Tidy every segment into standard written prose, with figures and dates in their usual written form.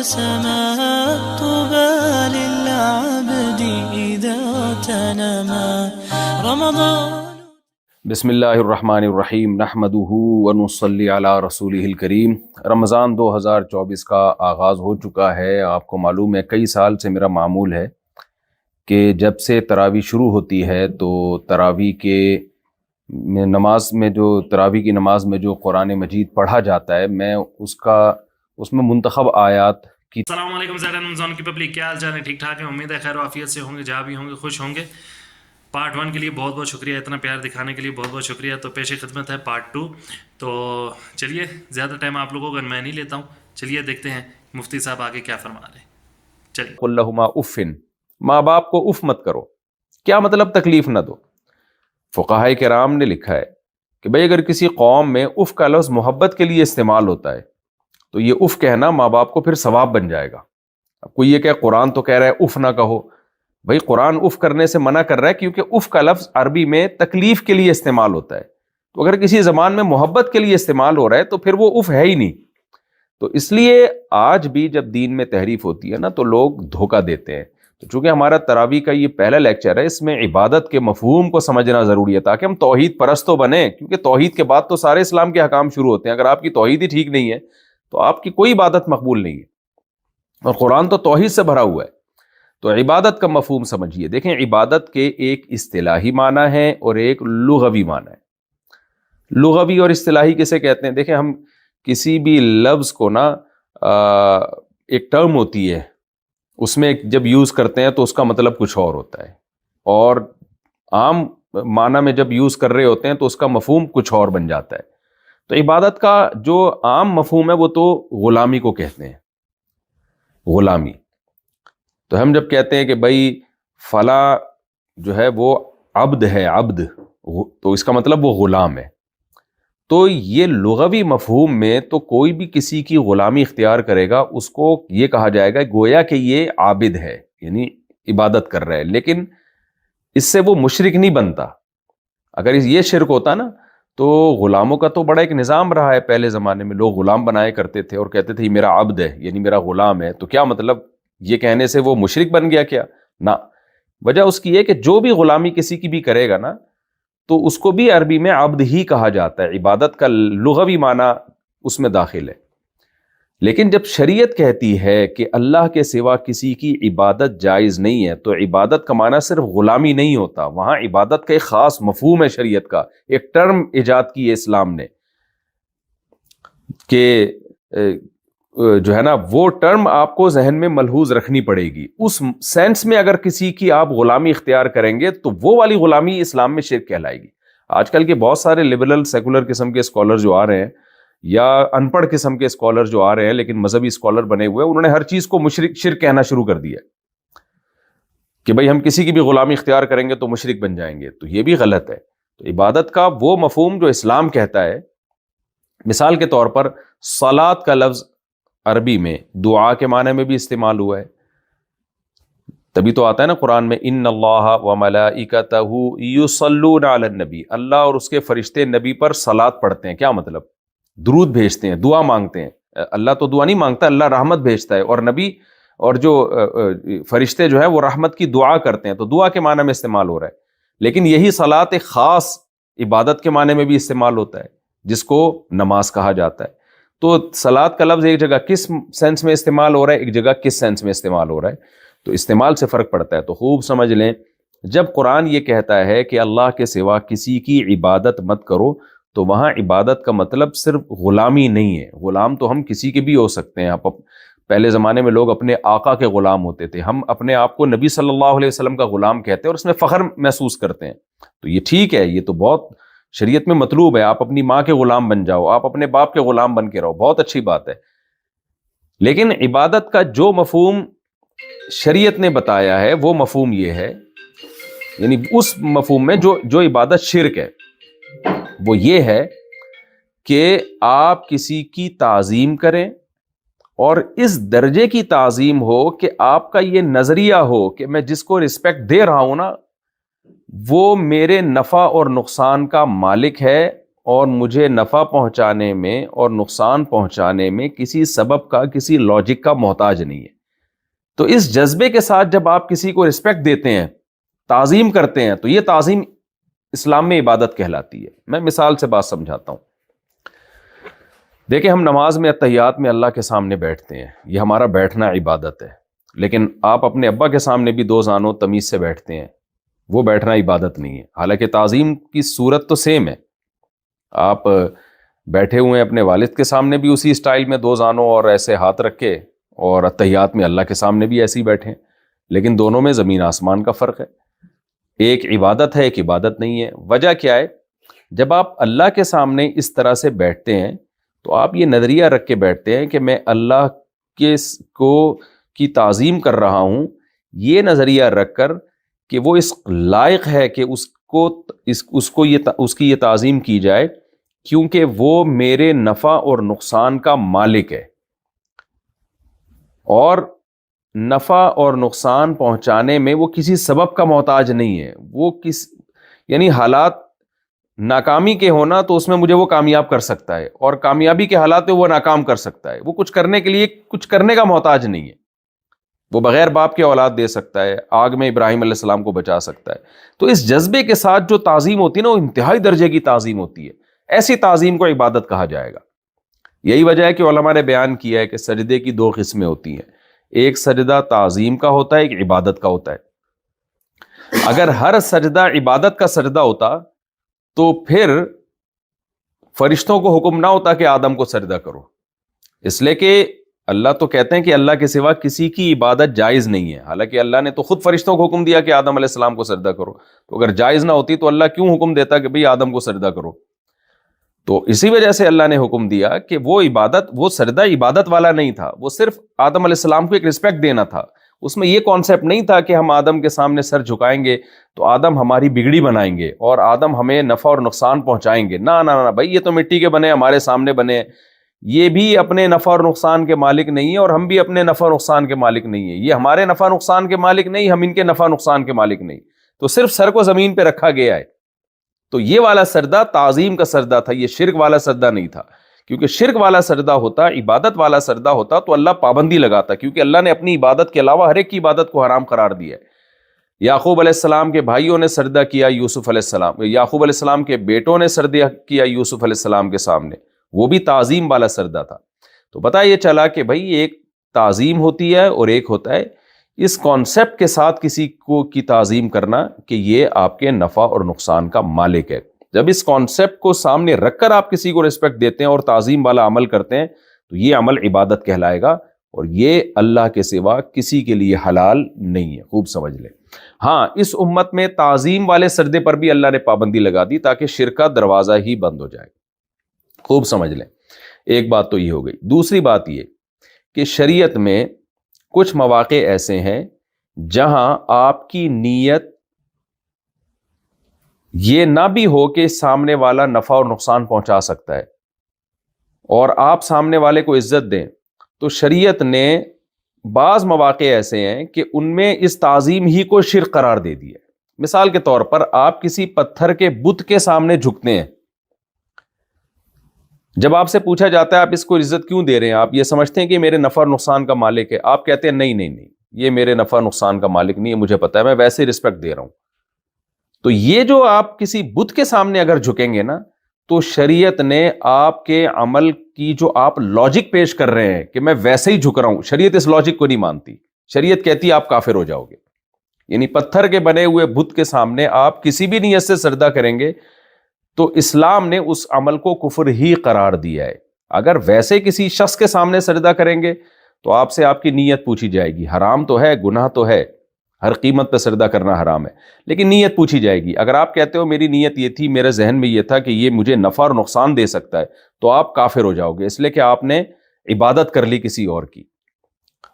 سماء طوبى للعبد إذا تنما رمضان. بسم اللہ الرحمن الرحیم نحمدہ ونصلی علی رسولہ الکریم. رمضان 2024 کا آغاز ہو چکا ہے. آپ کو معلوم ہے کئی سال سے میرا معمول ہے کہ جب سے تراویح شروع ہوتی ہے تو تراویح کی نماز میں جو قرآن مجید پڑھا جاتا ہے میں اس میں منتخب آیات کی. السلام علیکم زیادہ رمضان کی پبلک، کیا حال چال ہے؟ ٹھیک ٹھاک ہے، امید ہے خیر و عافیت سے ہوں گے، جہاں بھی ہوں گے خوش ہوں گے. پارٹ 1 کے لیے بہت بہت شکریہ، اتنا پیار دکھانے کے لیے بہت بہت شکریہ. تو پیش خدمت ہے پارٹ 2. تو چلیے زیادہ ٹائم آپ لوگوں کا میں نہیں لیتا ہوں، چلیے دیکھتے ہیں مفتی صاحب آگے کیا فرما رہے ہیں. چلیے. قل لہما افن، ماں باپ کو اف مت کرو. کیا مطلب تکلیف نہ دو؟ فقہائے کرام نے لکھا ہے کہ بھئی اگر کسی قوم میں اف کا لفظ محبت کے لیے استعمال ہوتا ہے تو یہ اف کہنا ماں باپ کو پھر ثواب بن جائے گا. اب کوئی یہ کہ قرآن تو کہہ رہا ہے اف نہ کہو. بھئی قرآن اف کرنے سے منع کر رہا ہے کیونکہ اف کا لفظ عربی میں تکلیف کے لیے استعمال ہوتا ہے. تو اگر کسی زبان میں محبت کے لیے استعمال ہو رہا ہے تو پھر وہ اف ہے ہی نہیں. تو اس لیے آج بھی جب دین میں تحریف ہوتی ہے نا تو لوگ دھوکہ دیتے ہیں. تو چونکہ ہمارا تراویح کا یہ پہلا لیکچر ہے، اس میں عبادت کے مفہوم کو سمجھنا ضروری ہے تاکہ ہم توحید پرست تو بنیں، کیونکہ توحید کے بعد تو سارے اسلام کے احکام شروع ہوتے ہیں. اگر آپ کی توحید ہی ٹھیک نہیں ہے تو آپ کی کوئی عبادت مقبول نہیں ہے، اور قرآن تو توحید سے بھرا ہوا ہے. تو عبادت کا مفہوم سمجھیے. دیکھیں عبادت کے ایک اصطلاحی معنی ہے اور ایک لغوی معنی ہے. لغوی اور اصطلاحی کسے کہتے ہیں؟ دیکھیں ہم کسی بھی لفظ کو نا ایک ٹرم ہوتی ہے، اس میں جب یوز کرتے ہیں تو اس کا مطلب کچھ اور ہوتا ہے، اور عام معنی میں جب یوز کر رہے ہوتے ہیں تو اس کا مفہوم کچھ اور بن جاتا ہے. تو عبادت کا جو عام مفہوم ہے وہ تو غلامی کو کہتے ہیں، غلامی. تو ہم جب کہتے ہیں کہ بھئی فلاں جو ہے وہ عبد ہے، عبد، تو اس کا مطلب وہ غلام ہے. تو یہ لغوی مفہوم میں تو کوئی بھی کسی کی غلامی اختیار کرے گا اس کو یہ کہا جائے گا گویا کہ یہ عابد ہے، یعنی عبادت کر رہا ہے، لیکن اس سے وہ مشرک نہیں بنتا. اگر یہ شرک ہوتا نا تو غلاموں کا تو بڑا ایک نظام رہا ہے. پہلے زمانے میں لوگ غلام بنائے کرتے تھے اور کہتے تھے یہ میرا عبد ہے، یعنی میرا غلام ہے. تو کیا مطلب یہ کہنے سے وہ مشرک بن گیا کیا؟ نہ. وجہ اس کی ہے کہ جو بھی غلامی کسی کی بھی کرے گا نا تو اس کو بھی عربی میں عبد ہی کہا جاتا ہے. عبادت کا لغوی معنی اس میں داخل ہے. لیکن جب شریعت کہتی ہے کہ اللہ کے سوا کسی کی عبادت جائز نہیں ہے تو عبادت کا معنی صرف غلامی نہیں ہوتا. وہاں عبادت کا ایک خاص مفہوم ہے، شریعت کا ایک ٹرم ایجاد کی ہے اسلام نے کہ جو ہے نا وہ ٹرم آپ کو ذہن میں ملحوظ رکھنی پڑے گی. اس سینس میں اگر کسی کی آپ غلامی اختیار کریں گے تو وہ والی غلامی اسلام میں شرک کہلائے گی. آج کل کے بہت سارے لبرل سیکولر قسم کے اسکالر جو آ رہے ہیں یا ان پڑھ قسم کے اسکالر جو آ رہے ہیں لیکن مذہبی اسکالر بنے ہوئے ہیں، انہوں نے ہر چیز کو شرک کہنا شروع کر دیا کہ بھئی ہم کسی کی بھی غلامی اختیار کریں گے تو مشرک بن جائیں گے. تو یہ بھی غلط ہے. تو عبادت کا وہ مفہوم جو اسلام کہتا ہے، مثال کے طور پر صلاۃ کا لفظ عربی میں دعا کے معنی میں بھی استعمال ہوا ہے. تبھی تو آتا ہے نا قرآن میں ان اللہ وملائکتہ یصلون علی النبی، اللہ اور اس کے فرشتے نبی پر صلاۃ پڑھتے ہیں. کیا مطلب؟ درود بھیجتے ہیں، دعا مانگتے ہیں. اللہ تو دعا نہیں مانگتا، اللہ رحمت بھیجتا ہے، اور نبی اور جو فرشتے جو ہیں وہ رحمت کی دعا کرتے ہیں. تو دعا کے معنی میں استعمال ہو رہا ہے. لیکن یہی صلاۃ ایک خاص عبادت کے معنی میں بھی استعمال ہوتا ہے جس کو نماز کہا جاتا ہے. تو صلاۃ کا لفظ ایک جگہ کس سینس میں استعمال ہو رہا ہے، ایک جگہ کس سینس میں استعمال ہو رہا ہے. تو استعمال سے فرق پڑتا ہے. تو خوب سمجھ لیں، جب قرآن یہ کہتا ہے کہ اللہ کے سوا کسی کی عبادت مت کرو تو وہاں عبادت کا مطلب صرف غلامی نہیں ہے. غلام تو ہم کسی کے بھی ہو سکتے ہیں. پہلے زمانے میں لوگ اپنے آقا کے غلام ہوتے تھے. ہم اپنے آپ کو نبی صلی اللہ علیہ وسلم کا غلام کہتے ہیں اور اس میں فخر محسوس کرتے ہیں. تو یہ ٹھیک ہے، یہ تو بہت شریعت میں مطلوب ہے. آپ اپنی ماں کے غلام بن جاؤ، آپ اپنے باپ کے غلام بن کے رہو، بہت اچھی بات ہے. لیکن عبادت کا جو مفہوم شریعت نے بتایا ہے وہ مفہوم یہ ہے، یعنی اس مفہوم میں جو عبادت شرک ہے وہ یہ ہے کہ آپ کسی کی تعظیم کریں اور اس درجے کی تعظیم ہو کہ آپ کا یہ نظریہ ہو کہ میں جس کو رسپیکٹ دے رہا ہوں نا وہ میرے نفع اور نقصان کا مالک ہے اور مجھے نفع پہنچانے میں اور نقصان پہنچانے میں کسی سبب کا، کسی لاجک کا محتاج نہیں ہے. تو اس جذبے کے ساتھ جب آپ کسی کو رسپیکٹ دیتے ہیں، تعظیم کرتے ہیں، تو یہ تعظیم اسلام میں عبادت کہلاتی ہے. میں مثال سے بات سمجھاتا ہوں. دیکھیں، ہم نماز میں اتحیات میں اللہ کے سامنے بیٹھتے ہیں، یہ ہمارا بیٹھنا عبادت ہے. لیکن آپ اپنے ابا کے سامنے بھی دو زانوں تمیز سے بیٹھتے ہیں، وہ بیٹھنا عبادت نہیں ہے. حالانکہ تعظیم کی صورت تو سیم ہے. آپ بیٹھے ہوئے ہیں اپنے والد کے سامنے بھی اسی اسٹائل میں دو زانوں اور ایسے ہاتھ رکھ کے، اور اتحیات میں اللہ کے سامنے بھی ایسے ہی بیٹھے ہیں. لیکن دونوں میں زمین آسمان کا فرق ہے. ایک عبادت ہے، ایک عبادت نہیں ہے. وجہ کیا ہے؟ جب آپ اللہ کے سامنے اس طرح سے بیٹھتے ہیں تو آپ یہ نظریہ رکھ کے بیٹھتے ہیں کہ میں اللہ کی تعظیم کر رہا ہوں، یہ نظریہ رکھ کر کہ وہ اس لائق ہے کہ اس کی یہ تعظیم کی جائے، کیونکہ وہ میرے نفع اور نقصان کا مالک ہے، اور نفع اور نقصان پہنچانے میں وہ کسی سبب کا محتاج نہیں ہے. وہ یعنی حالات ناکامی کے ہونا تو اس میں مجھے وہ کامیاب کر سکتا ہے، اور کامیابی کے حالات میں وہ ناکام کر سکتا ہے. وہ کچھ کرنے کے لیے کچھ کرنے کا محتاج نہیں ہے. وہ بغیر باپ کے اولاد دے سکتا ہے، آگ میں ابراہیم علیہ السلام کو بچا سکتا ہے. تو اس جذبے کے ساتھ جو تعظیم ہوتی ہے نا، وہ انتہائی درجے کی تعظیم ہوتی ہے. ایسی تعظیم کو عبادت کہا جائے گا. یہی وجہ ہے کہ علماء نے بیان کیا ہے کہ سجدے کی دو قسمیں ہوتی ہیں. ایک سجدہ تعظیم کا ہوتا ہے، ایک عبادت کا ہوتا ہے. اگر ہر سجدہ عبادت کا سجدہ ہوتا تو پھر فرشتوں کو حکم نہ ہوتا کہ آدم کو سجدہ کرو. اس لیے کہ اللہ تو کہتے ہیں کہ اللہ کے سوا کسی کی عبادت جائز نہیں ہے. حالانکہ اللہ نے تو خود فرشتوں کو حکم دیا کہ آدم علیہ السلام کو سجدہ کرو. تو اگر جائز نہ ہوتی تو اللہ کیوں حکم دیتا کہ بھئی آدم کو سجدہ کرو؟ تو اسی وجہ سے اللہ نے حکم دیا کہ وہ سجدہ عبادت والا نہیں تھا، وہ صرف آدم علیہ السلام کو ایک رسپیکٹ دینا تھا. اس میں یہ کانسیپٹ نہیں تھا کہ ہم آدم کے سامنے سر جھکائیں گے تو آدم ہماری بگڑی بنائیں گے اور آدم ہمیں نفع اور نقصان پہنچائیں گے. نہ بھائی، یہ تو مٹی کے بنے، ہمارے سامنے بنے، یہ بھی اپنے نفع اور نقصان کے مالک نہیں ہے، اور ہم بھی اپنے نفع اور نقصان کے مالک نہیں ہیں. یہ ہمارے نفع نقصان کے مالک نہیں، ہم ان کے نفع نقصان کے مالک نہیں. تو صرف سر کو زمین پہ رکھا گیا ہے. تو یہ والا سجدہ تعظیم کا سجدہ تھا، یہ شرک والا سجدہ نہیں تھا. کیونکہ شرک والا سجدہ ہوتا، عبادت والا سجدہ ہوتا تو اللہ پابندی لگاتا، کیونکہ اللہ نے اپنی عبادت کے علاوہ ہر ایک کی عبادت کو حرام قرار دیا ہے. یعقوب علیہ السلام کے بھائیوں نے سجدہ کیا یوسف علیہ السلام، یعقوب علیہ السلام کے بیٹوں نے سجدہ کیا یوسف علیہ السلام کے سامنے، وہ بھی تعظیم والا سجدہ تھا. تو پتہ یہ چلا کہ بھائی ایک تعظیم ہوتی ہے اور ایک ہوتا ہے اس کانسیپٹ کے ساتھ کسی کو کی تعظیم کرنا کہ یہ آپ کے نفع اور نقصان کا مالک ہے. جب اس کانسیپٹ کو سامنے رکھ کر آپ کسی کو رسپیکٹ دیتے ہیں اور تعظیم والا عمل کرتے ہیں تو یہ عمل عبادت کہلائے گا، اور یہ اللہ کے سوا کسی کے لیے حلال نہیں ہے. خوب سمجھ لیں. ہاں، اس امت میں تعظیم والے سجدے پر بھی اللہ نے پابندی لگا دی تاکہ شرک کا دروازہ ہی بند ہو جائے. خوب سمجھ لیں. ایک بات تو یہ ہو گئی. دوسری بات یہ کہ شریعت میں کچھ مواقع ایسے ہیں جہاں آپ کی نیت یہ نہ بھی ہو کہ سامنے والا نفع اور نقصان پہنچا سکتا ہے، اور آپ سامنے والے کو عزت دیں، تو شریعت نے بعض مواقع ایسے ہیں کہ ان میں اس تعظیم ہی کو شرک قرار دے دیا. مثال کے طور پر آپ کسی پتھر کے بت کے سامنے جھکتے ہیں. جب آپ سے پوچھا جاتا ہے آپ اس کو عزت کیوں دے رہے ہیں، آپ یہ سمجھتے ہیں کہ میرے نفع اور نقصان کا مالک ہے، آپ کہتے ہیں نہیں، یہ میرے نفع نقصان کا مالک نہیں ہے، مجھے پتا ہے، میں ویسے ہی رسپیکٹ دے رہا ہوں. تو یہ جو آپ کسی بت کے سامنے اگر جھکیں گے نا، تو شریعت نے آپ کے عمل کی جو آپ لاجک پیش کر رہے ہیں کہ میں ویسے ہی جھک رہا ہوں، شریعت اس لاجک کو نہیں مانتی. شریعت کہتی ہے آپ کافر ہو جاؤ گے. یعنی پتھر کے بنے ہوئے بت کے سامنے آپ کسی بھی نیت سے سجدہ کریں گے تو اسلام نے اس عمل کو کفر ہی قرار دیا ہے. اگر ویسے کسی شخص کے سامنے سجدہ کریں گے تو آپ سے آپ کی نیت پوچھی جائے گی. حرام تو ہے، گناہ تو ہے، ہر قیمت پہ سجدہ کرنا حرام ہے، لیکن نیت پوچھی جائے گی. اگر آپ کہتے ہو میری نیت یہ تھی، میرے ذہن میں یہ تھا کہ یہ مجھے نفع اور نقصان دے سکتا ہے، تو آپ کافر ہو جاؤ گے، اس لیے کہ آپ نے عبادت کر لی کسی اور کی.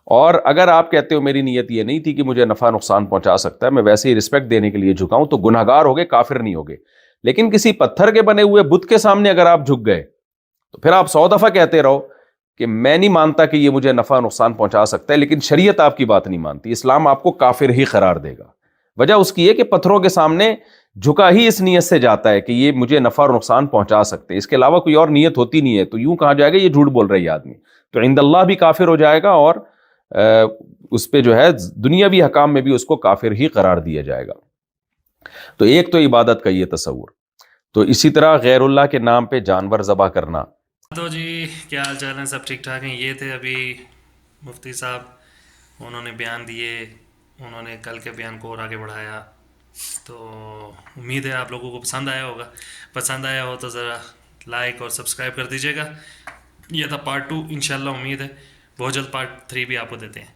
اور اگر آپ کہتے ہو میری نیت یہ نہیں تھی کہ مجھے نفع نقصان پہنچا سکتا ہے، میں ویسے ہی رسپیکٹ دینے کے لیے جھکاؤں، تو گناہ گار ہو گئے، کافر نہیں ہوگے. لیکن کسی پتھر کے بنے ہوئے بت کے سامنے اگر آپ جھک گئے تو پھر آپ 100 دفعہ کہتے رہو کہ میں نہیں مانتا کہ یہ مجھے نفع نقصان پہنچا سکتا ہے، لیکن شریعت آپ کی بات نہیں مانتی، اسلام آپ کو کافر ہی قرار دے گا. وجہ اس کی ہے کہ پتھروں کے سامنے جھکا ہی اس نیت سے جاتا ہے کہ یہ مجھے نفع اور نقصان پہنچا سکتے ہیں، اس کے علاوہ کوئی اور نیت ہوتی نہیں ہے، تو یوں کہا جائے گا یہ جھوٹ بول رہا ہے یہ آدمی، تو عند اللہ بھی کافر ہو جائے گا اور اس پہ جو ہے دنیاوی حکام میں بھی اس کو کافر ہی قرار دیا جائے گا۔ تو ایک تو عبادت کا یہ تصور، تو اسی طرح غیر اللہ کے نام پہ جانور ذبح کرنا۔ تو جی کیا حال چال ہیں، سب ٹھیک ٹھاک ہیں؟ یہ تھے ابھی مفتی صاحب، انہوں نے بیان دیے، انہوں نے کل کے بیان کو اور آگے بڑھایا، تو امید ہے آپ لوگوں کو پسند آیا ہوگا۔ پسند آیا ہو تو ذرا لائک اور سبسکرائب کر دیجیے گا۔ یہ تھا پارٹ 2، انشاءاللہ امید ہے بہت جلد پارٹ 3 بھی آپ کو دیتے ہیں۔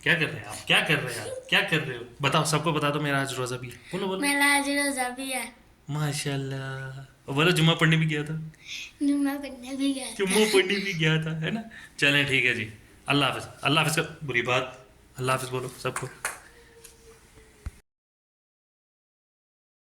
کیا کر رہے ہیں آپ؟ کیا کر رہے ہیں آپ؟ کیا کر رہے ہو؟ بتاؤ، سب کو بتا دو میرا آج روزہ بھی ہے۔ بولو بولو۔ میرا آج روزہ بھی ہے۔ ماشاء اللہ۔ بولو جمعہ پڑھنے بھی گیا تھا، جمعہ پڑھنے بھی گیا تھا۔ جمعہ پڑھنے بھی گیا تھا، ہے نا؟ چلیں ٹھیک ہے جی، اللہ حافظ۔ اللہ حافظ کا بری بات، اللہ حافظ بولو سب کو۔